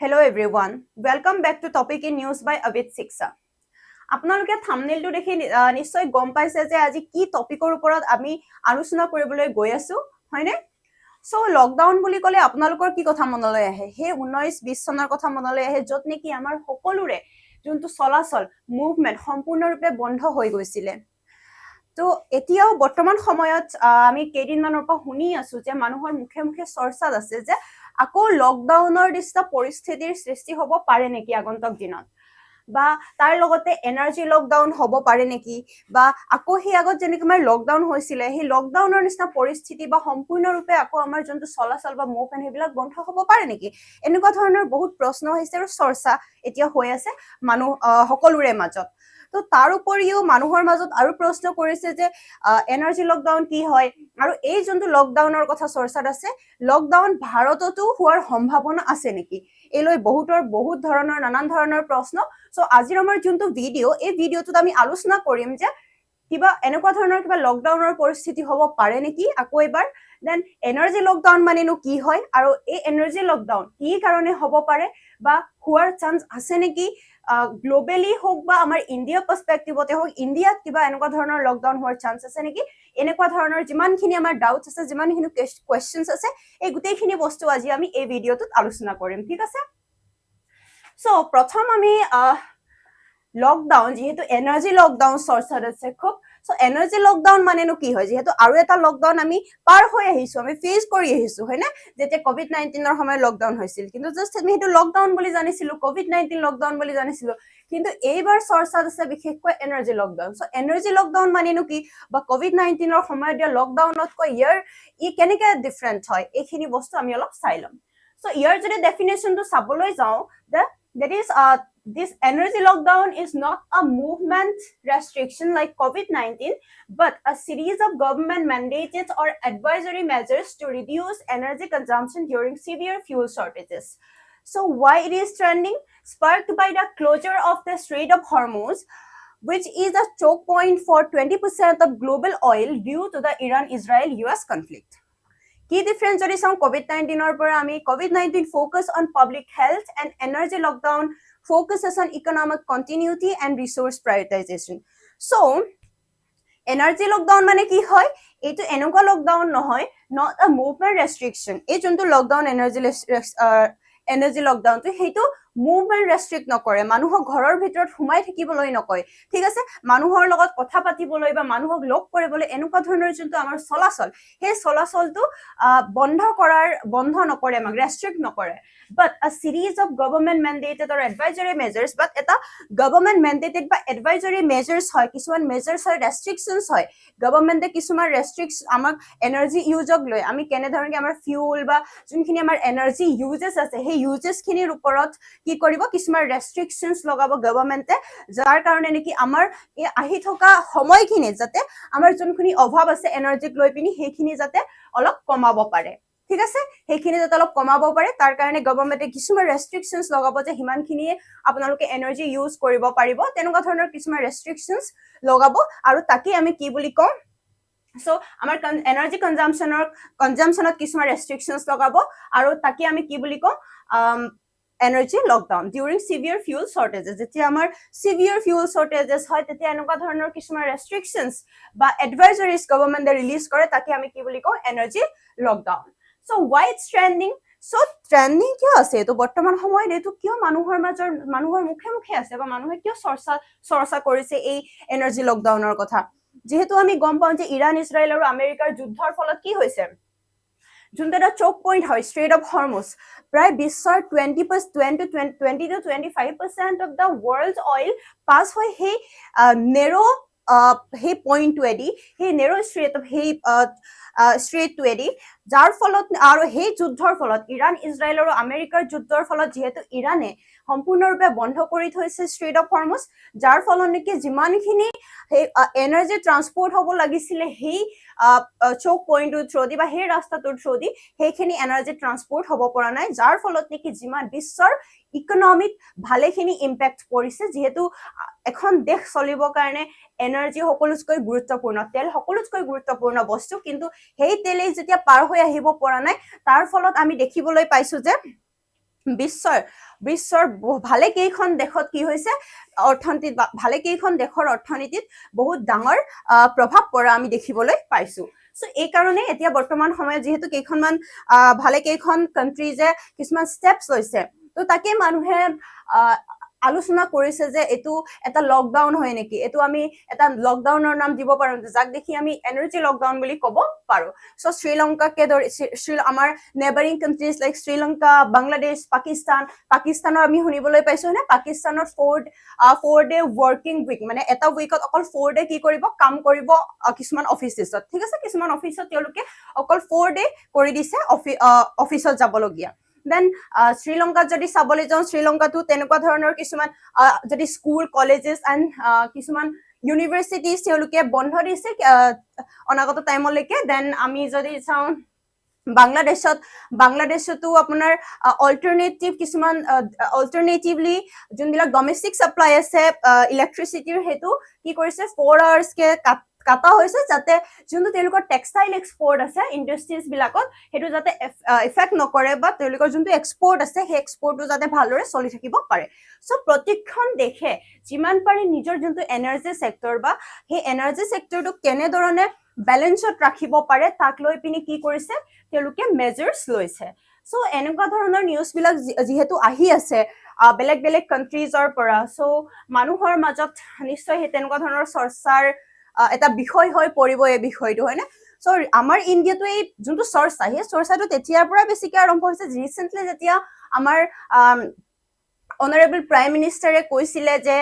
Hello everyone, welcome back to Topic in News by Avit Siksa. আপোনালোকে থাম্বনেইলটো দেখি নিশ্চয় গম পাইছে যে আজি কি টপিকৰ ওপৰত আমি আলোচনা কৰিবলৈ গৈ আছো হয়নে সো লকডাউন বুলি ক'লে আপোনালোকৰ কি কথা মনলৈ আহে হে 19-20 চনৰ কথা মনলৈ আহে যত নেকি আমাৰ সকলোৰে যোনটো চলাচল মুভমেন্ট সম্পূৰ্ণৰূপে বন্ধ হৈ গৈছিল তো এতিয়াও বৰ্তমান সময়ত আমি কেইদিনমানৰ পৰা শুনি আছো যে মানুহৰ মুখে মুখে চৰ্চাত আছে যে আকৌ লকডাউনৰ দিশটা পৰিস্থিতিৰ সৃষ্টি হ'ব পাৰে নেকি আগন্তুক দিনত বা তাৰ লগতে এনাৰ্জি লকডাউন হ'ব পাৰে নেকি বা আকৌ হি আগত যেনেকৈ আমাৰ লকডাউন হৈছিল হে লকডাউনৰ নিচিনা পৰিস্থিতি বা সম্পূৰ্ণৰূপে আকৌ আমাৰ যোনটো চলাচল বা মুভমেন্ট হেবিলাক বন্ধ হ'ব পাৰে নেকি এনেকুৱা ধৰণৰ বহুত প্ৰশ্ন হৈছে আৰু চৰ্চা এতিয়া হৈ আছে মানুহ সকলোৰে মাজত তো তাৰ উপৰিও মানুহৰ মাজত আৰু প্ৰশ্ন কৰিছে যে এনাৰ্জি লকডাউন কি হয় আৰু এই যোনটো লকডাউনৰ কথা চৰ্চাত আছে লকডাউন ভাৰততো হোৱাৰ সম্ভাৱনা আছে নেকি এলৈ বহুত ধৰণৰ নানান ধৰণৰ প্ৰশ্ন সো আজিৰ আমাৰ যোনটো ভিডিও এই ভিডিওটোত আমি আলোচনা কৰিম যে কিবা এনেকুৱা ধৰণৰ কিবা লকডাউনৰ পৰিস্থিতি হ'ব পাৰে নেকি আকৌ এবাৰ দেন এনাৰ্জি লকডাউন মানেনো কি হয় আৰু এই এনাৰ্জি লকডাউন কি কাৰণে হ'ব পাৰে বা হোৱাৰ চান্স আছে নেকি গ্লোবেলি হোক বা আমাৰ ইণ্ডিয়া পাৰ্সপেক্টিভতে হোক ইণ্ডিয়াত কিবা এনেকুৱা ধৰণৰ লকডাউন হোৱাৰ চান্স আছে নেকি এনেকুৱা ধৰণৰ যিমানখিনি আমাৰ ডাউটছ আছে যিমানখিনি কোৱেশ্চনছ আছে এই গোটেইখিনি বস্তু আজি আমি এই ভিডিওটোত আলোচনা কৰিম ঠিক আছে সো প্ৰথম আমি লকডাউন যেহেতু এনাৰ্জি লকডাউন চৰ্চাত আছে খুব সো এনাৰ্জি লকডাউন মানেনো কি হয় যেহেতু আৰু এটা লকডাউন আমি পাৰ হৈ আহিছো আমি ফেস কৰি আহিছো হয়নে যেতে কোভিড-19 ৰ সময় লকডাউন হৈছিল কিন্তু জাস্ট আমি হেতু লকডাউন বুলি জানিছিলো কোভিড-19 লকডাউন বুলি জানিছিলো কিন্তু এইবাৰ চৰ্চাত আছে বিশেষকৈ energy lockdown so energy lockdown মানেনো কি বা কোভিড-19 ৰ সময় দিয়া লকডাউনত কৈ ইয়াৰ ই কেনেকৈ ডিফাৰেন্ট হয় এইখিনি বস্তু আমি অলপ চাই লম সো ইয়াৰ যদি ডেফিনেশনটো চাবলৈ যাও that is this energy lockdown is not a movement restriction like COVID-19 but a series of government mandated or advisory measures to reduce energy consumption during severe fuel shortages. So why it is trending? Sparked by the closure of the Strait of Hormuz, which is a choke point for 20% of global oil due to the Iran-Israel-US conflict. Key difference যদি চাও COVID-19 ৰ পৰা আমি COVID-19 focus on public health and energy lockdown focuses on economic continuity and resource prioritization. So energy lockdown মানে কি হয় এইটো এনেকুৱা লকডাউন নহয় not a movement restriction এই যোনটো লকডাউন এনাৰ্জি লকডাউনটো সেইটো মুভমেন্ট ৰেষ্ট্ৰিক্ট নকৰে মানুহক ঘৰৰ ভিতৰত সোমাই থাকিবলৈ নকয় ঠিক আছে মানুহৰ লগত কথা পাতিবলৈ বা মানুহক লগ কৰিবলৈ এনেকুৱা ধৰণৰ যোনটো আমাৰ চলাচল সেই চলাচলটো বন্ধ নকৰে আমাক ৰেষ্ট্ৰিক্ট নকৰে but a series of government mandated or advisory measures but eta government mandated বা advisory measures হয় কিছুমান measures হয় restrictions হয় government এ কিছুমান restricts আমাক energy use ক লৈ আমি কেনে ধৰণে আমাৰ fuel বা যোনখিনি আমাৰ energy uses আছে সেই uses খিনিৰ ওপৰত কি কৰিব কিছুমান restrictions লগাব government এ যাৰ কাৰণে নেকি আমাৰ এই আহি থকা সময়খিনি যাতে আমাৰ যোনখিনি অভাৱ আছে energy লৈ পিনি সেইখিনি যাতে অলপ কমাব পাৰে ঠিক আছে সেইখিনি যাতে অলপ কমাব পাৰে তাৰ কাৰণে গৱৰ্ণমেণ্টে কিছুমান ৰেষ্ট্ৰিকশনছ লগাব যে হিমানখিনিয়ে আপোনালোকে এনাৰ্জি ইউজ কৰিব পাৰিব তেনেকুৱা ধৰণৰ কিছুমান ৰেষ্ট্ৰিকশনছ লগাব আৰু তাকে আমি কি বুলি কম সো আমাৰ এনাৰ্জি কনজাম্পচনত কিছুমান ৰেষ্ট্ৰিকশনছ লগাব আৰু তাকে আমি কি বুলি কম energy lockdown during severe fuel shortages যেতিয়া আমাৰ severe fuel shortages হয় তেতিয়া এনেকুৱা ধৰণৰ কিছুমান restrictions বা advisories government release কৰে তাকে আমি কি বুলি কওঁ energy lockdown so why it's trending so trending কিয় আছে তো বৰ্তমান সময়ত এটো কিয় মানুহৰ মুখে আছে বা মানুহে কিয় চৰ্চা কৰিছে এই energy lockdownৰ কথা যেহেতু আমি গম পাওঁ যে ইৰাণ ইজৰাইল আৰু আমেৰিকাৰ যুদ্ধৰ ফলত কি হৈছে যোনটো এটা চোক পইণ্ট হয় Strait of Hormuz প্ৰায় বিশ্বৰ 20 to 25% of the world's oil pass হৈ সেই narrow সেই পইণ্টটোৱেদি সেই narrow strait যাৰ ফলত আৰু সেই যুদ্ধৰ ফলত ইৰাণ ইজৰাইল আৰু আমেৰিকাৰ যুদ্ধৰ ফলত যেহেতু ইৰাণে সম্পূৰ্ণৰূপে বন্ধ কৰি থৈছে Strait of Hormuz যাৰ ফলত নেকি যিমানখিনি সেই এনাৰ্জি ট্ৰান্সপোৰ্ট হ'ব লাগিছিল সেই চোক পইণ্টৰ থ্ৰুদি বা সেই ৰাস্তাটোৰ থ্ৰুদি সেইখিনি এনাৰ্জি ট্ৰান্সপোৰ্ট হ'ব পৰা নাই যাৰ ফলত নেকি যিমান বিশ্বৰ ইকনমিক ভালেখিনি ইম্পেক্ট পৰিছে যেহেতু এখন দেশ চলিবৰ কাৰণে এনাৰ্জি সকলোতকৈ গুৰুত্বপূৰ্ণ তেল সকলোতকৈ গুৰুত্বপূৰ্ণ বস্তু কিন্তু সেই তেলে যেতিয়া পাৰ হৈ আহিব পৰা নাই তাৰ ফলত আমি দেখিবলৈ পাইছো যে বিশ্বৰ বিশ্বৰ ভালে কেইখন দেশত কি হৈছে অৰ্থনীতিত ভালে কেইখন দেশৰ অৰ্থনীতিত বহুত ডাঙৰ প্ৰভাৱ পৰা আমি দেখিবলৈ পাইছো সো এই কাৰণে এতিয়া বৰ্তমান সময়ত যেহেতু কেইখনমান ভালে কেইখন কান্ট্ৰিজে কিছুমান ষ্টেপছ লৈছে তো তাকে মানুহে আলোচনা কৰিছে যে এটো এটা লকডাউন হয় নেকি এটো আমি এটা লকডাউনৰ নাম দিব পাৰো যাক দেখি আমি এনাৰ্জি লকডাউন বুলি ক'ব পাৰো সো শ্ৰীলংকাকে ধৰি আমাৰ neighbouring countries like Sri Lanka Bangladesh পাকিস্তানৰ আমি শুনিবলৈ পাইছো না পাকিস্তানৰ 4 ডে ৱৰ্কিং উইক মানে এটা উইকত অকল 4 ডে কি কৰিব কাম কৰিব কিছুমান অফিচত ঠিক আছে কিছুমান অফিচত তেওঁলোকে অকল 4 ডে কৰি দিছে অফিচত যাবলগীয়া দেন শ্ৰীলংকাত যদি চাবলৈ যাওঁ শ্ৰীলংকাতো তেনেকুৱা ধৰণৰ কিছুমান যদি স্কুল কলেজেছ এণ্ড কিছুমান ইউনিভাৰ্চিটিজ তেওঁলোকে বন্ধ দিছে অনাগত টাইমলৈকে দেন আমি যদি চাওঁ বাংলাদেশতো আপোনাৰ অল্টাৰনেটিভলি যোনবিলাক ডমেষ্টিক ছাপ্লাই আছে ইলেক্ট্ৰিচিটিৰ হেতু কি কৰিছে 4 আৱাৰ্ছকে কাটা হৈছে যাতে যোনটো তেওঁলোকৰ টেক্সটাইল এক্সপৰ্ট আছে ইণ্ডাষ্ট্ৰিজ বিলাকত হেতু যাতে ইফেক্ট নকৰে বা তেওঁলোকৰ যোনটো এক্সপৰ্ট আছে সেই এক্সপৰ্টটো যাতে ভালদৰে চলি থাকিব পাৰে সো প্ৰতিখন দেশে যিমান পাৰি নিজৰ যোনটো এনাৰ্জি সেক্টৰ বা সেই এনাৰ্জি সেক্টৰটো কেনে ধৰণে বেলেন্সত ৰাখিব পাৰে তাক লৈ পিনি কি কৰিছে তেওঁলোকে মেজাৰ্স লৈছে সো এনেকুৱা ধৰণৰ নিউজ বিলাক যেহেতু আহি আছে বেলেগ বেলেগ কান্ট্ৰিজৰ পৰা সো মানুহৰ মাজত নিশ্চয় সেই তেনেকুৱা ধৰণৰ চৰ্চাৰ এটা বিষয় হৈ পৰিব এই বিষয়টো হয় না সো আমাৰ ইণ্ডিয়াটো এই যোনটো চৰ্চা সেই চৰ্চাটো তেতিয়াৰ পৰা বেছিকৈ আৰম্ভ হৈছে ৰিসেন্টলি যেতিয়া আমাৰ অনাৰেবল প্ৰাইম মিনিষ্টাৰে কৈছিলে যে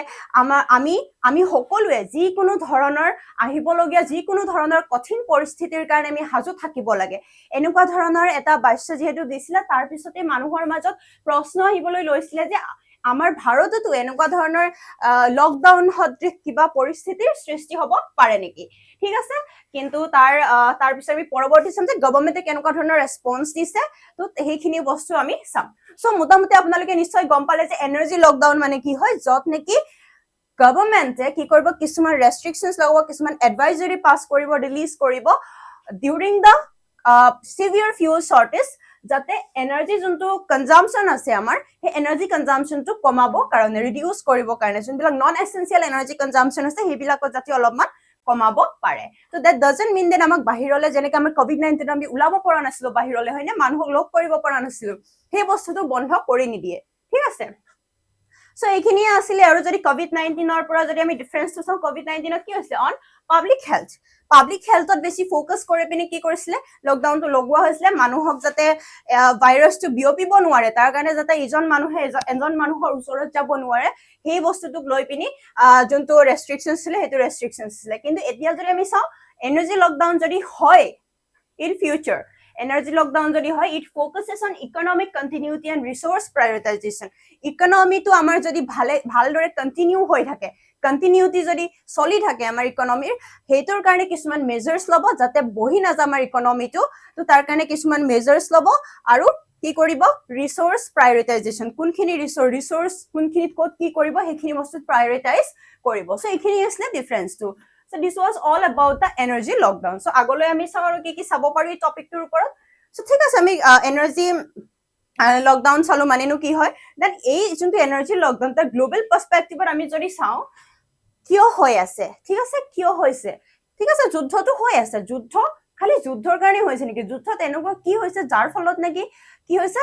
আমি সকলোৱে যিকোনো ধৰণৰ আহিবলগীয়া যিকোনো ধৰণৰ কঠিন পৰিস্থিতিৰ কাৰণে আমি সাজু থাকিব লাগে এনেকুৱা ধৰণৰ এটা বাক্য যিহেতু দিছিলে তাৰ পিছতে মানুহৰ মাজত প্ৰশ্ন আহিবলৈ লৈছিলে যে আমাৰ ভাৰততো এনেকুৱা ধৰণৰ লকডাউন সদৃশ কিবা পৰিস্থিতিৰ সৃষ্টি হ'ব পাৰে নেকি ঠিক আছে কিন্তু তাৰ পিছত আমি পৰৱৰ্তী চাম যে গভৰ্ণমেণ্টে কেনেকুৱা ধৰণৰ ৰেছপন্স দিছে তো সেইখিনি বস্তু আমি চাম সো মোটামুটি আপোনালোকে নিশ্চয় গম পালে যে এনাৰ্জি লকডাউন মানে কি হয় যত নেকি গভৰ্ণমেণ্টে কি কৰিব কিছুমান ৰেষ্ট্ৰিকশ্যনছ লগাব কিছুমান এডভাইজৰী পাছ কৰিব ৰিলিজ কৰিব ডিউৰিং দ্য সিভিয়াৰ ফিউল শৰ্টেজ যাতে এনাৰ্জি যোনটো কনজাম্পশন আছে আমাৰ সেই এনাৰ্জি কনজাম্পশনটো কমাব কাৰণে ৰিডিউস কৰিব কাৰণে যোনবিলাক নন এসেনশিয়াল এনাৰ্জি কনজাম্পশন আছে সেইবিলাকত যাতে অলপমান কমাব পাৰে তো দ্যাট ডাজন্ট মিন দেন আমাক বাহিৰলৈ যেনেকৈ আমাৰ কোভিড-19 আমি ওলাব পৰা নাছিলো বাহিৰলৈ হয় না মানুহক লগ কৰিব পৰা নাছিলো সেই বস্তুটো বন্ধ কৰি নিদিয়ে ঠিক আছে সো এইখিনিয়ে আছিলে আৰু যদি কোভিড-19ৰ পৰা যদি আমি ডিফাৰেন্সটো চাওঁ কোভিড-19ত কি হৈছিলে অন পাব্লিক হেলথত বেছি ফোকাস কৰি পিনে কি কৰিছিলে লকডাউনটো লগোৱা হৈছিলে মানুহক যাতে ভাইৰাছটো বিয়পিব নোৱাৰে তাৰ কাৰণে যাতে এজন মানুহৰ ওচৰত যাব নোৱাৰে সেই বস্তুটোক লৈ পিনি যোনটো ৰেষ্ট্ৰিকশ্যনছ ছিলে সেইটো ৰেষ্ট্ৰিকশ্যনছ ছিলে কিন্তু এতিয়া যদি আমি চাওঁ এনাৰ্জি লকডাউন যদি হয় ইন ফিউচাৰ এনাৰ্জি লকডাউন যদি হয় it focuses on economic continuity and resource prioritization ইকনমিটো আমাৰ যদি ভালদৰে কন্টিনিউ হৈ থাকে কন্টিনিউটি যদি চলি থাকে আমাৰ ইকনমিৰ হেইটোৰ কাৰণে কিছুমান মেজাৰ্স ল'ব যাতে বহি নাযায় আমাৰ ইকনমিটো তো তাৰ কাৰণে কিছুমান মেজাৰ্স ল'ব আৰু কি কৰিব ৰিসোৰ্স প্ৰায়োৰিটাইজেশ্যন কোনখিনি ৰিসোৰ্স কোনখিনিত ক'ত কি কৰিব সেইখিনি বস্তু প্ৰায়োৰিটাইজ কৰিব সো এইখিনি আছে ডিফাৰেন্সটো So this was all about the energy lockdown. So আগলৈ আমি চাম আৰু কি চাব পাৰো এই টপিকটোৰ ওপৰত সো ঠিক আছে আমি এনাৰ্জি লকডাউন চালো মানেনো কি হয় দেন এই যোনটো এনাৰ্জি লকডাউন তাৰ গ্লোবেল পাৰ্সপেক্টিভত আমি যদি চাওঁ কিয় হৈ আছে ঠিক আছে কিয় হৈছে ঠিক আছে যুদ্ধটো হৈ আছে যুদ্ধ খালি যুদ্ধৰ কাৰণে হৈছে নেকি যুদ্ধত এনেকুৱা কি হৈছে যাৰ ফলত নেকি কি হৈছে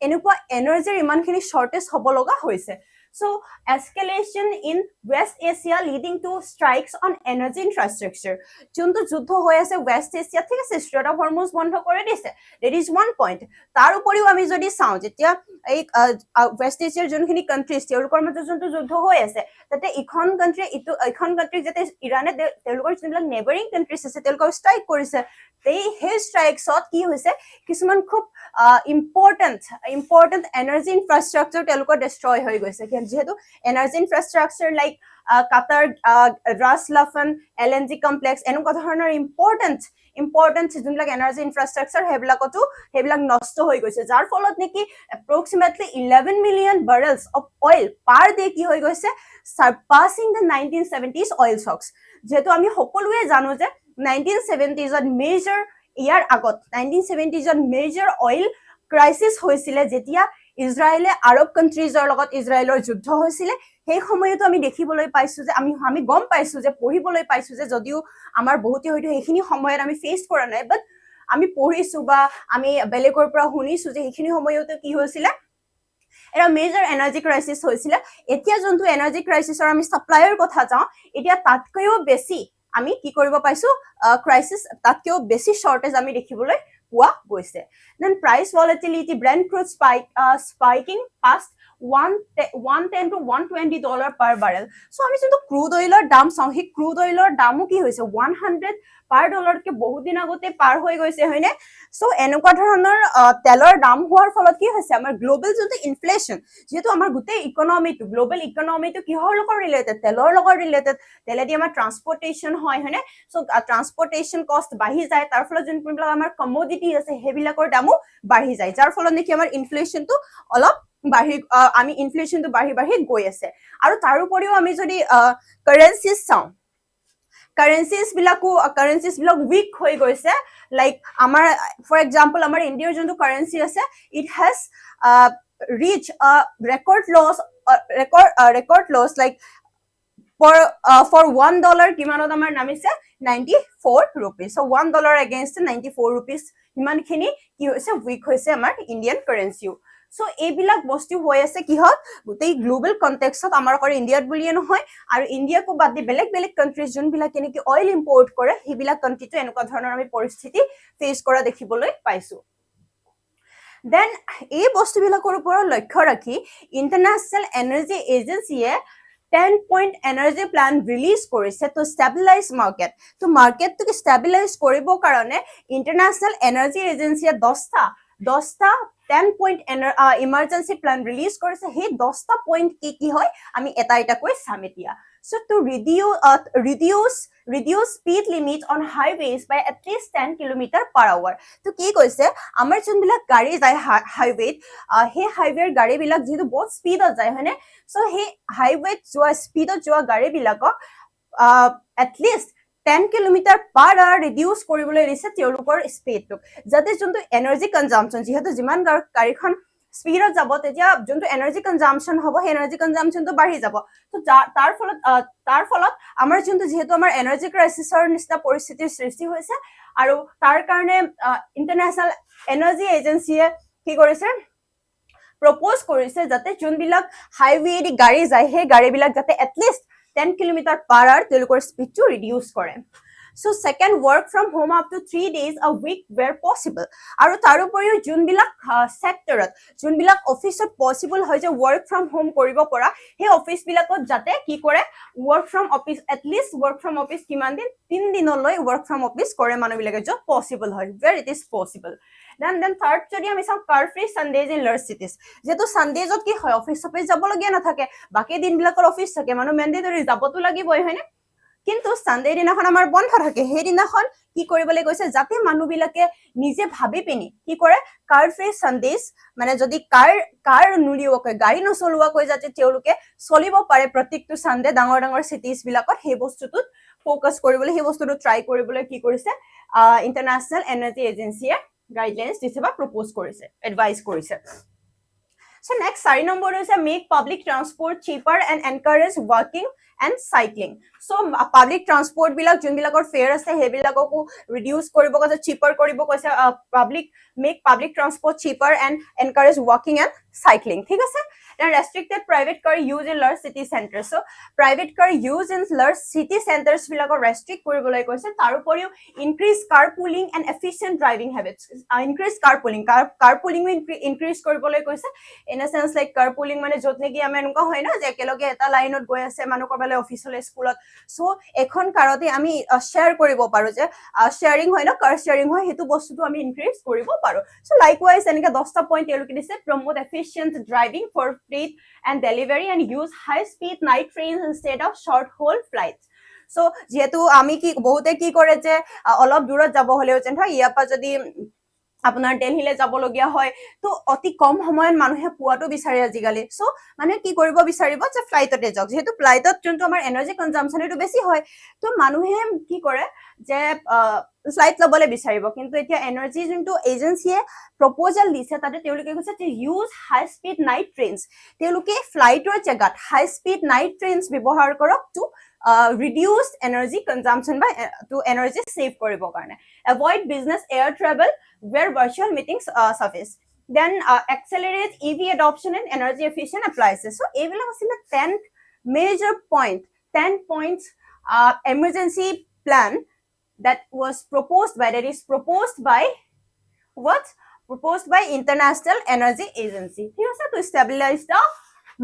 এনেকুৱা এনাৰ্জিৰ ইমানখিনি শৰ্টেজ হ'ব লগা হৈছে So, escalation in West Asia leading to strikes on energy infrastructure. যোনটো যুদ্ধ হৈ আছে West Asia ঠিক আছে Strait of Hormuz বন্ধ কৰি দিছে that is one point তাৰ উপৰিও আমি যদি চাওঁ যেতিয়া এই West Asia যোনখিনি কান্ট্ৰিজ তেওঁলোকৰ মাজত যোনটো যুদ্ধ হৈ আছে তাতে ইখন কান্ট্ৰি যাতে ইৰানে তেওঁলোকৰ যোনবিলাক নেবাৰিং কান্ট্ৰিজ আছে তেওঁলোকক ষ্ট্ৰাইক কৰিছে সেই ষ্ট্ৰাইকছত কি হৈছে কিছুমান খুব ইম্পৰ্টেন্ট এনাৰ্জি ইনফ্ৰাষ্ট্ৰাকচাৰ তেওঁলোকৰ ডিষ্ট্ৰয় হৈ গৈছে যেহেতু এনাৰ্জি ইনফ্ৰাষ্ট্ৰাকচাৰ লাইক কাটাৰ ৰাছ লাফান LNG কমপ্লেক্স এনেকুৱা ধৰণৰ ইম্পৰ্টেন্ট যোনবিলাক এনাৰ্জি ইনফ্ৰাষ্ট্ৰাকচাৰ সেইবিলাক নষ্ট হৈ গৈছে যাৰ ফলত নেকি approximately 11 million barrels of oil per day কি হৈ গৈছে সাৰপাসিং দ্য 1970s অইল ষ্টকছ যেহেতু আমি সকলোৱে জানো যে 1970s মেজৰ ইয়াৰ আগত 1970s মেজৰ অইল ক্ৰাইচিছ হৈছিলে যেতিয়া ইজৰাইলে আৰব কাণ্ট্ৰিজৰ লগত ইজৰাইলৰ যুদ্ধ হৈছিলে সেই সময়তো আমি দেখিবলৈ পাইছো যে আমি গম পাইছো যে পঢ়িবলৈ পাইছো যে যদিও আমাৰ বহুতে হয়তো সেইখিনি সময়ত আমি ফেচ কৰা নাই বাট আমি পঢ়িছো বা আমি বেলেগৰ পৰা শুনিছো যে সেইখিনি সময়তো কি হৈছিলে এটা মেজৰ এনাৰ্জি ক্ৰাইচিছ হৈছিলে এতিয়া যোনটো এনাৰ্জি ক্ৰাইচিছৰ আমি সাপ্লাইৰ কথা যাওঁ এতিয়া তাতকৈও বেছি আমি কি কৰিব পাইছো ক্ৰাইচিছ তাতকৈও বেছি শৰ্টেজ আমি দেখিবলৈ পোৱা গৈছে then price volatility brent crude spiking past $110 to $120 per barrel so আমি যোনটো ক্ৰুড অইলৰ দাম চাওঁ সেই ক্ৰুড অইলৰ দামো কি হৈছে 100 পাৰ ডলাৰতকে বহুত দিন আগতে পাৰ হৈ গৈছে হয়নে সো এনেকুৱা ধৰণৰ তেলৰ দাম হোৱাৰ ফলত কি হৈছে আমাৰ গ্লোবেল যোনটো ইনফ্লেশ্যন যেহেতু আমাৰ গোটেই ইকনমিটো গ্লোবেল ইকনমিটো কিহৰ লগত ৰিলেটেড তেলৰ লগত ৰিলেটেড তেলেদি আমাৰ ট্ৰান্সপৰ্টেশ্যন হয় হয়নে সো ট্ৰান্সপৰ্টেশ্যন কষ্ট বাঢ়ি যায় তাৰ ফলত যোনবিলাক আমাৰ কমোডিটি আছে সেইবিলাকৰ দামো বাঢ়ি যায় যাৰ ফলত নেকি আমাৰ ইনফ্লেশ্যনটো অলপ আমি ইনফ্লেশ্যনটো বাঢ়ি গৈ আছে আৰু তাৰ উপৰিও আমি যদি কাৰেন্সিজ চাওঁ কাৰেন্সিজ বিলাক উইক হৈ গৈছে লাইক আমাৰ ফৰ এক্সাম্পল আমাৰ ইণ্ডিয়াৰ যোনটো কাৰেন্সি আছে it has reach record loss like for $1 কিমানত আমাৰ নামিছে 94 rupees so $1 against 94 rupees ইমানখিনি কি হৈছে উইক হৈছে আমাৰ ইণ্ডিয়ান কাৰেন্সিও সো এইবিলাক বস্তু হৈ আছে কি হল গোটেই গ্লোবেল কনটেক্সট আমাৰ কৰে ইণ্ডিয়াত বুলিয়ে নহয় আৰু ইণ্ডিয়াকো বাদ দি বেলেগ কাণ্ট্ৰিজ যোনবিলাক নেকি অইল ইম্পৰ্ট কৰে সেইবিলাক কাণ্ট্ৰিটো এনেকুৱা ধৰণৰ আমি পৰিস্থিতি ফেচ কৰা দেখিবলৈ পাইছো দেন এই বস্তুবিলাকৰ ওপৰত লক্ষ্য ৰাখি ইণ্টাৰনেশ্যনেল এনাৰ্জি এজেন্সিয়ে 10-point energy plan release কৰিছে to stabilize market to market to stabilize কৰিবৰ কাৰণে international energy agency 10টা 10-point emergency plan release কৰিছে সেই 10টা পইণ্ট কি হয় আমি এটা কৈ চাম এতিয়া so to reduce speed limit on highways by at least 10 km/h to কি কৈছে আমাৰ যোনবিলাক গাড়ী যায় হাইৱেত সেই হাইৱেৰ গাড়ীবিলাক যেটো বহুত স্পীডত যায় হয়নে so সেই হাইৱেত যোৱা স্পীডত যোৱা গাড়ীবিলাকক at least 10 km/h ৰিডিউস কৰিবলৈ দিছে তেওঁলোকৰ স্পীডটো যাতে যোনটো এনাৰ্জি কনজাম্পচন যেহেতু যিমান গাড়ীখন স্পীডত যাব তেতিয়া যোনটো এনাৰ্জি কনজাম্পচন হ'ব সেই এনাৰ্জি কনজাম্পচনটো বাঢ়ি যাব তো তাৰ ফলত আমাৰ যোনটো যেহেতু আমাৰ এনাৰ্জি ক্ৰাইচিছৰ নিচিনা পৰিস্থিতিৰ সৃষ্টি হৈছে আৰু তাৰ কাৰণে ইন্টাৰনেশ্যনেল এনাৰ্জি এজেন্সিয়ে কি কৰিছে প্ৰপ'জ কৰিছে যাতে যোনবিলাক হাইৱে দি গাড়ী যায় সেই গাড়ীবিলাক যাতে এটলিষ্ট 10 km/h তেওঁলোকৰ স্পীডটো ৰিডিউস কৰে So second, work from home up to 3 days a week where possible. আৰু তাৰ উপৰিও যোনবিলাক সেক্টৰত যোনবিলাক অফিচত পসিবল হয় যে work from home কৰিব পৰা সেই অফিচ বিলাকত যাতে কি কৰে work from office at least work from office কিমান দিন 3 দিনলৈ work from office কৰে মানুহবিলাকে য'ত পসিবল হয় where it is possible. Then third যদি আমি চাওঁ car free Sundays in large cities যেটো সানডেজত কি হয় অফিচ যাব লগিয়া নাথাকে বাকি দিনবিলাকৰ অফিচ থাকে মানুহ মেন্ডেটৰি যাবতো লাগিবই হয়নে কিন্তু সানডে দিনাখন আমাৰ বন্ধ থাকে সেই দিনাখন কি কৰিবলৈ গৈছে যাতে মানুহবিলাকে নিজে ভাবি পিনি কি কৰে কাৰ ফ্ৰী সানডেজ মানে যদি কাৰ নুলিওকৈ গাড়ী নচলোৱাকৈ যাতে তেওঁলোকে চলিব পাৰে প্ৰত্যেকটো সানডে ডাঙৰ সিটিজ বিলাকত সেই বস্তুটোত ফোকাস কৰিবলৈ সেই বস্তুটো ট্ৰাই কৰিবলৈ কি কৰিছে ইন্টাৰনেশ্যনেল এনাৰ্জি এজেন্সিয়ে গাইডলাইনস দিছে বা প্ৰপ'জ কৰিছে এডভাইস কৰিছে So next 4 number is make public transport cheaper and encourage walking and cycling. So public transport bilak jun bilakor fare ase he bilakoko reduce koribo koise cheaper koribo koise make public transport cheaper and encourage walking and cycling thik ase then restricted private car use in large city centers so private car use in large city centers bilakor restrict koribolai koise tar uporiu increase carpooling and efficient driving habits increase carpooling increase koribolai koise in a sense like carpooling মানে যত নেকি আমি এনেকুৱা হয় না যে একেলগে এটা লাইনত গৈ আছে মানুহ কৰবালে অফিচলে স্কুলত সো এখন কাৰতে আমি শেয়াৰ কৰিব পাৰো যে শেয়াৰিং হয় না কাৰ শেয়াৰিং হয় হেতু বস্তুটো আমি ইনক্ৰিজ কৰিব পাৰো সো লাইকৱাইজ এনেকা 10টা পইণ্ট এলুকি দিছে promote efficient driving for freight and delivery and use high speed night trains instead of short haul flights so যেহেতু আমি কি বহুতে কি কৰে যে অলপ দূৰত যাব হলেও যেন হয় ইয়াপা যদি আপোনাৰ দিল্লীলে যাব লগিয়া হয় তো অতি কম সময়ত মানুহে পুৱাটো বিচাৰে আজিকালি সো মানে কি কৰিব বিচাৰিব যে ফ্লাইটতে যাওক যেহেতু ফ্লাইটত যোনটো আমাৰ এনাৰ্জি কনজাম্পচন এটো বেছি হয় তো মানুহে কি কৰে যে ফ্লাইট ল'বলৈ বিচাৰিব কিন্তু এতিয়া এনাৰ্জি যোনটো এজেঞ্চিয়ে প্ৰপ'জাল দিছে তাতে তেওঁলোকে কৈছে যে ইউজ হাই স্পীড নাইট ট্ৰেইনছ তেওঁলোকে ফ্লাইটৰ জেগাত হাই স্পীড নাইট ট্ৰেইনছ ব্যৱহাৰ কৰক টু ৰিডিউচ এনাৰ্জি কনজাম্পশ্যন বা টু এনাৰ্জি ছেভ কৰিবৰ কাৰণে avoid business air travel where virtual meetings service then accelerate EV adoption and energy efficient appliances so এইবিলাক আছিলে 10 major point 10 points emergency plan that was proposed by what proposed by International Energy Agency ঠিক আছে to stabilize the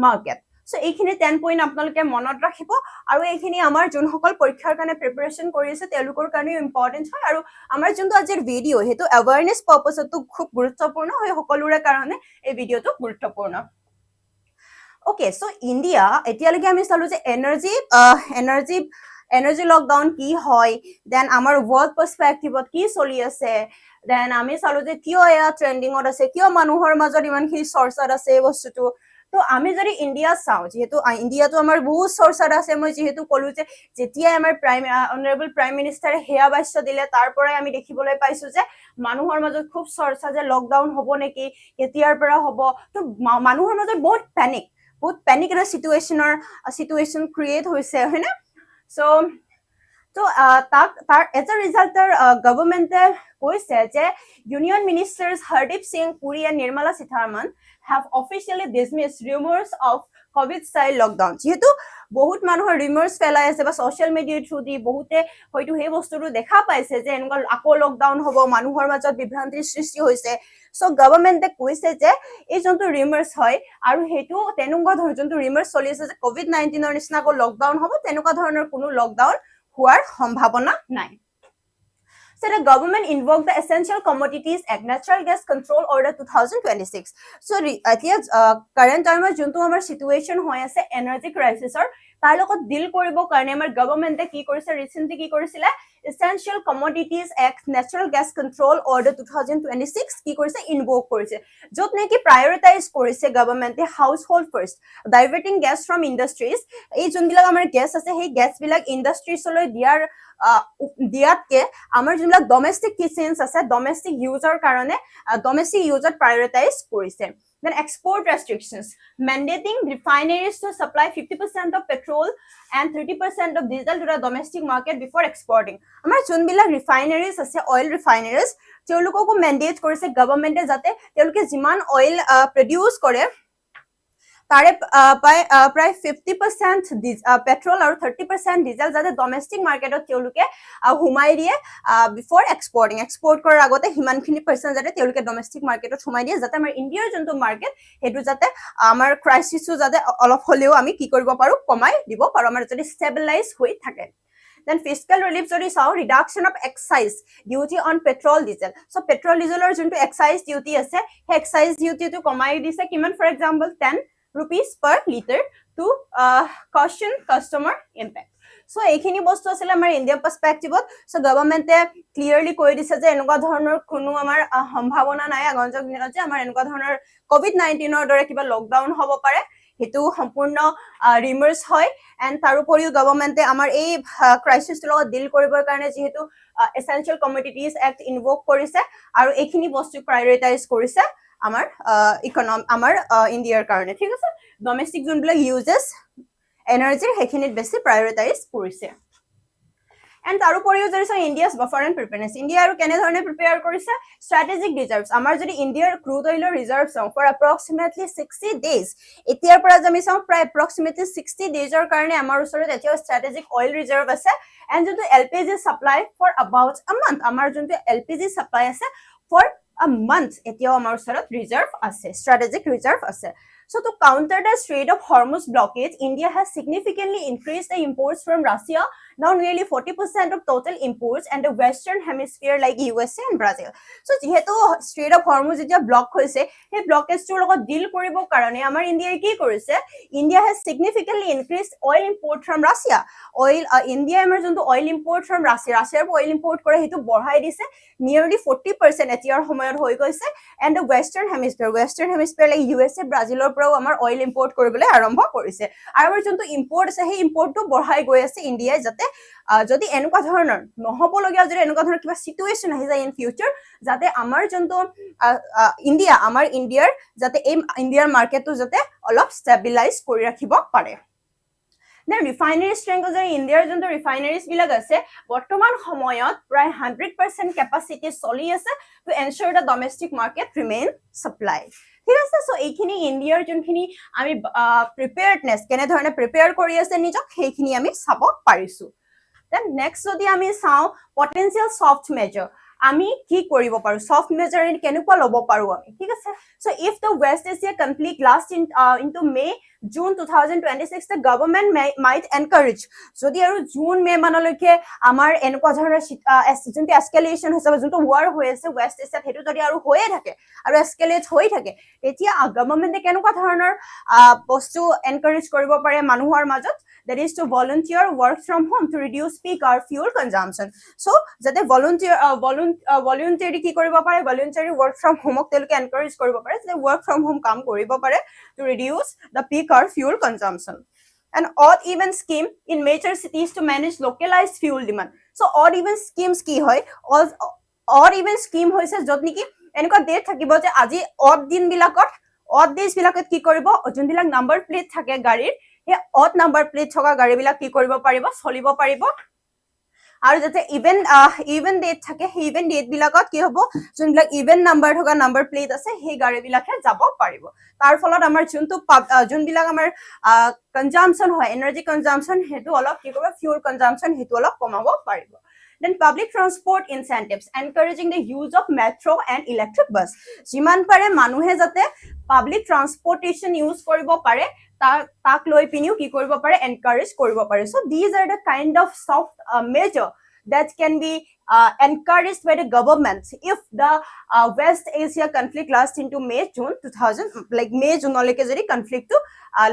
market so এইখিনি 10 point আপোনালোকে মনত ৰাখিব আৰু এইখিনি আমাৰ যোনসকল পৰীক্ষাৰ কাৰণে প্ৰিপাৰেচন কৰি আছে তেওঁলোকৰ কাৰণে ইম্পৰ্টেন্ট হয় আৰু আমাৰ যোনটো আজিৰ ভিডিঅ হেতু অ্যাৱাৰনেছ পাৰপাসটো খুব গুৰুত্বপূৰ্ণ হয় সকলোৰে কাৰণে এই ভিডিঅটো গুৰুত্বপূৰ্ণ Okay, so India, এতিয়ালৈকে আমি চালো যে এনাৰ্জি লকডাউন কি হয় দেন আমাৰ ওয়াৰ্ল্ড পাৰ্সপেক্টিভত কি চলি আছে দেন আমি চালো যে কিয় এয়া ট্ৰেন্ডিংত আছে কিয় মানুহৰ মাজত ইমানখিনি চৰ্চাত আছে এই বস্তুটো তো আমি যদি ইন্ডিয়া চাওঁ যেহেতু ইন্ডিয়াটো আমাৰ বহুত চৰ্চাত আছে মই যেহেতু কলো যে যেতিয়া আমাৰ অনাৰেবল প্ৰাইম মিনিষ্টাৰে হেয়া বাস্য দিলে তাৰ পৰাই আমি দেখিবলৈ পাইছো যে মানুহৰ মাজত খুব চৰ্চা যে লকডাউন হ'ব নেকি কেতিয়াৰ পৰা হ'ব তো মানুহৰ মাজত বহুত panic in a situation create hoise hai na so as a result government koise je union ministers Hardeep Singh Puri and Nirmala Sitharaman have officially dismissed rumors of covid style lockdown jehetu বহুত মানুহৰ ৰিমাৰ্স ফেলাই আছে বা social মিডিয়াৰ through দি বহুতে হয়তো সেই বস্তুটো দেখা পাইছে যে এনেকুৱা আকৌ লকডাউন হ'ব মানুহৰ মাজত বিভ্ৰান্তিৰ সৃষ্টি হৈছে সো গভৰ্নমেন্টে কৈছে যে এই যোনটো ৰিমাৰ্স হয় আৰু হেতু তেনেকুৱা ধৰণৰ যোনটো ৰিমাৰ্স চলি আছে যে কোভিড-19 ৰ নিচিনা আকৌ লকডাউন হ'ব তেনেকুৱা ধৰণৰ কোনো লকডাউন হোৱাৰ সম্ভাৱনা নাই So the government invoked the Essential Commodities Act, Natural Gas Control Order 2026. So current time juntu amar situation hoy ase energy crisis or tar logot deal koribo karone amar government ki korise recently ki korisile Essential Commodities Act, Natural Gas Control Order 2026 ki korise invoke korise jot neki prioritize korise government household first diverting gas from industries ei junbilak amar gas ase hei gas bilak industries loi diatke amar junbilak domestic kitchens ase domestic user karone domestic user prioritize korise then export restrictions mandating refineries to supply 50% of petrol and 30% of diesel to the domestic market before exporting amar junbilak refineries ase oil refineries teolukoko mandate korise government e jate teoluke jiman oil produce kore তারে প্রায় 50% petrol আর 30% diesel যাতে domestic মার্কেটত তেওঁলোকে হুমাই দিয়ে before export করার আগতে হিমানখিনি percent যাতে তেওঁলোকে domestic মার্কেটত হুমাই দিয়ে যাতে আমাৰ ইন্ডিয়াৰ যোনটো মাৰ্কেট হেতু যাতে আমাৰ ক্ৰাইসিসও যাতে অলপ হলেও আমি কি কৰিব পাৰো কমাই দিব পাৰো আমাৰ যদি স্টেবিলাইজ হৈ থাকে Then fiscal relief jodi sao reduction of excise duty on petrol diesel so petrol diesel or junto excise duty ase excise duty to komai dise kiman for example 10 rupees per liter to caution customer impact so এইখিনি বস্তু আছিল আমাৰ India পাৰ্সপেক্টিভত so গভৰ্নমেন্টে clearly কৈ দিছে যে এনেকুৱা ধৰণৰ কোনো আমাৰ সম্ভাৱনা নাই আগন্তুক দিনত যে আমাৰ এনেকুৱা ধৰণৰ কোভিড-19 ৰ দৰে কিবা লকডাউন হ'ব পাৰে হেতু সম্পূৰ্ণ ৰিমাৰ্স হয় এন্ড তাৰোপৰিও গভৰ্নমেন্টে আমাৰ এই ক্ৰাইসিস লগত ডিল কৰিবৰ কাৰণে যেহেতু এসেনশিয়াল কমোডিটিজ এক্ট ইনভোক কৰিছে আৰু এইখিনি বস্তু প্ৰায়োৰিটাইজ কৰিছে আমাৰ আমাৰ ইন্ডিয়াৰ কাৰণে ঠিক আছে ডোমেস্টিক যোনবিলাক ইউজেস এনাৰ্জি হেখিনিত বেছি প্ৰায়োৰিটাইজ কৰিছে And তাৰোপৰিও যদি ইন্ডিয়াস বাফাৰ এণ্ড প্ৰিপেয়াৰনেছ ইন্ডিয়া আৰু কেনে ধৰণে প্ৰিপেয়াৰ কৰিছে স্ট্ৰেটেজিক ৰিজাৰ্ভস আমাৰ যদি ইন্ডিয়াৰ ক্ৰুড অইলৰ ৰিজাৰ্ভস ফৰ এপ্ৰক্সিমেটলি 60 ডেজ এতিয়াৰ পৰা আমি চাওঁ প্ৰায় এপ্ৰক্সিমেটলি 60 ডেজৰ কাৰণে আমাৰ ওচৰত এতিয়া স্ট্ৰেটেজিক অইল ৰিজাৰ্ভ আছে এণ্ড যোনটো LPG supply for about a month আমাৰ যোনটো এলপিজি সাপ্লাই আছে ফৰ a month এতিয়াও আমাৰ ওচৰত ৰিজাৰ্ভ আছে strategic reserve আছে so to counter the Strait of Hormuz blockade India has significantly increased the imports from Russia now nearly 40% of total imports and the western hemisphere like USA and Brazil so যেহেতু Strait of Hormuz যেতিয়া block হৈছে সেই ব্লকেজটোৰ লগত ডিল কৰিবৰ কাৰণে আমাৰ ইন্ডিয়াই কি কৰিছে India has significantly increased oil import from Russia India আমাৰ যোনটো oil import from Russia oil import কৰে হেতু বঢ়াই দিছে nearly 40% এতিয়াৰ সময়ত হৈ গৈছে and the western hemisphere like USA Brazilৰ পৰাও আমাৰ oil import কৰিবলৈ আৰম্ভ কৰিছে আৰু আমাৰ যোনটো import আছে সেই importটো বঢ়াই গৈ আছে ইন্ডিয়াই যাতে যদি এনেকুৱা ধৰণৰ নহ'বলগীয়া যদি এনেকুৱা ধৰণৰ কিবা চিটুৱেশ্যন আহি যায় ইন ফিউচাৰ যাতে আমাৰ যোনটো আমাৰ ইণ্ডিয়াৰ যাতে এই ইণ্ডিয়াৰ মাৰ্কেটটো যাতে অলপ ষ্টেবিলাইজ কৰি ৰাখিব পাৰে দেন ৰিফাইনাৰী ষ্ট্ৰেংথ যদি ইণ্ডিয়াৰ যোনটো ৰিফাইনাৰীজ বিলাক আছে বৰ্তমান সময়ত প্ৰায় 100% কেপাচিটি চলি আছে to ensure the domestic market remain supply ঠিক আছে চ' এইখিনি ইণ্ডিয়াৰ যোনখিনি আমি প্ৰিপেয়াৰ্ডনেছ কেনেধৰণে প্ৰিপেয়াৰ কৰি আছে নিজক সেইখিনি আমি চাব পাৰিছো দেন নেক্সট যদি আমি চাওঁ পটেনচিয়েল ছফ্ট মেজাৰ আমি কি কৰিব পাৰো ছফ্ট মেজাৰ কেনেকুৱা ল'ব পাৰো আমি ঠিক আছে so' if the West Asia conflict last into May June 2026 the government might encourage যদি আৰু জুন মে মানলৈকে আমাৰ এনেকুৱা ধৰণৰ যোনটো এস্কেলেশ্যন হৈছে যোনটো ৱাৰ হৈ আছে ৱেষ্ট এছিয়াত সেইটো যদি আৰু হৈয়ে থাকে আৰু এস্কেলেট হৈ থাকে তেতিয়া গভৰ্ণমেণ্টে কেনেকুৱা ধৰণৰ বস্তু এনকাৰেজ কৰিব পাৰে মানুহৰ মাজত that is to volunteer work from home to reduce peak or fuel consumption so যাতে voluntary কি কৰিব পাৰে voluntary work from home তেওঁলোকে এনকাৰেজ কৰিব পাৰে যে work from home কাম কৰিব পাৰে to reduce the peak or fuel consumption an odd even scheme in major cities to manage localized fuel demand so odd even schemes কি হয় odd even scheme হৈছে যত নেকি এনেকুৱা ডেট থাকিব যে আজি odd দিন বিলাকত odd days বিলাকত কি কৰিব যোনবিলাক নাম্বাৰ প্লেট থাকে গাড়ীৰ এই odd নাম্বাৰ প্লেট থকা গাড়ী বিলাক কি কৰিব পাৰিব চলিব পাৰিব আৰু যাতে ইভেন ডেট থাকে সেই ইভেন ডেট বিলাকত কি হ'ব যোনবিলাক ইভেন নাম্বাৰ থকা নাম্বাৰ প্লেট আছে সেই গাড়ী বিলাকে যাব পাৰিব তাৰ ফলত আমাৰ যোনবিলাক আমাৰ কনজাম্পচন হয় এনাৰ্জি কনজাম্পচন সেইটো অলপ কি কৰিব ফিউল কনজাম্পচন সেইটো অলপ কমাব পাৰিব then public transport incentives encouraging the use of metro and electric bus যিমান পাৰে মানুহে যাতে public transportation use কৰিব পাৰে তাক লৈ পিনিও কি কৰিব পাৰে encourage কৰিব পাৰে so these are the kind of soft measure that can be encouraged by the government if the West Asia conflict lasts into June 2000 যদি conflict to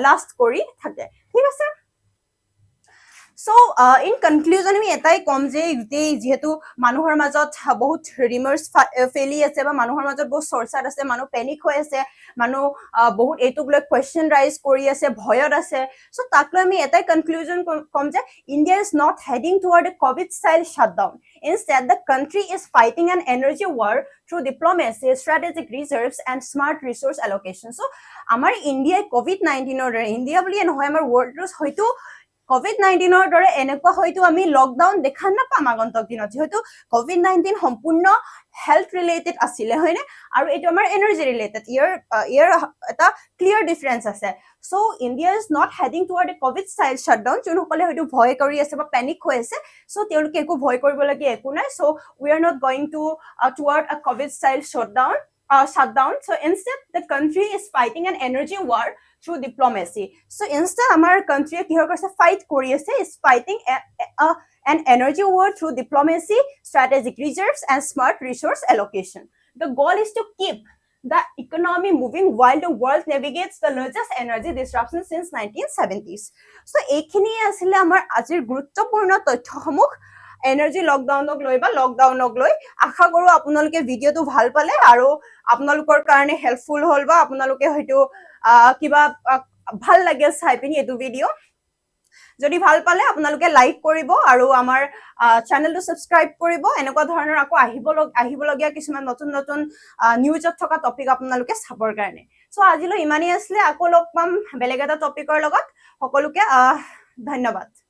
last কৰি থাকে ঠিক আছে So in conclusion আমি এটাই কম যে যেহেতু মানুহৰ মাজত বহুত ৰিমাৰ্স ফেলি আছে বা মানুহৰ মাজত বহুত চৰ্চাত আছে মানুহ পেনিক হৈ আছে মানুহ বহুত এইটোক লৈ কোৱেশ্চন ৰাইজ কৰি আছে ভয়ত আছে সো তাক লৈ আমি এটাই কনক্লুজন কম যে India is not heading toward A Covid style shutdown instead the country is fighting an energy war through diplomacy strategic reserves and smart resource allocation so আমাৰ ইণ্ডিয়াই কোভিড-19 ৰ ইণ্ডিয়া বুলি নহয় আমাৰ ৱৰ্ল্ডৰ হয়তো COVID-19 ৰ দৰে এনেকুৱা হয়তো আমি লকডাউন দেখা নাপাম আগন্তুক দিনত যেহেতু COVID-19 সম্পূৰ্ণ হেলথ ৰিলেটেড আছিলে হয়নে আৰু এইটো আমাৰ এনাৰ্জি ৰিলেটেড ইয়াৰ এটা ক্লিয়াৰ ডিফাৰেন্স আছে so India is not heading toward A Covid style shutdown যোনসকলে হয়তো ভয় কৰি আছে বা পেনিক হৈ আছে সো তেওঁলোকে একো ভয় কৰিবলগীয়া একো নাই so we are not going to toward A Covid style shutdown so instead the country is fighting an energy war through diplomacy so instead our country ki hor korse fight kori ase is fighting an energy war through diplomacy strategic reserves and smart resource allocation the goal is to keep the economy moving while the world navigates the largest energy disruption since 1970s so ekhini asile amar ajir guruttopurno তথ্যসমূহ energy লকডাউনক লৈ বা লকডাউনক লৈ আশা কৰো আপোনালোকে ভিডিওটো ভাল পালে আৰু আপোনালোকৰ কাৰণে হেল্পফুল হ'ল বা আপোনালোকে হয়তো কিবা ভাল লাগে চাই পিনি এইটো ভিডিও যদি ভাল পালে আপোনালোকে লাইক কৰিব আৰু আমাৰ চেনেলটো সাবস্ক্ৰাইব কৰিব এনেকুৱা ধৰণৰ আকৌ আহিবলগীয়া কিছুমান নতুন নিউজত থকা টপিক আপোনালোকে চাবৰ কাৰণে সো আজিলৈ ইমানেই আছিল আকৌ লগ পাম বেলেগ এটা টপিকৰ লগত সকলোকে ধন্যবাদ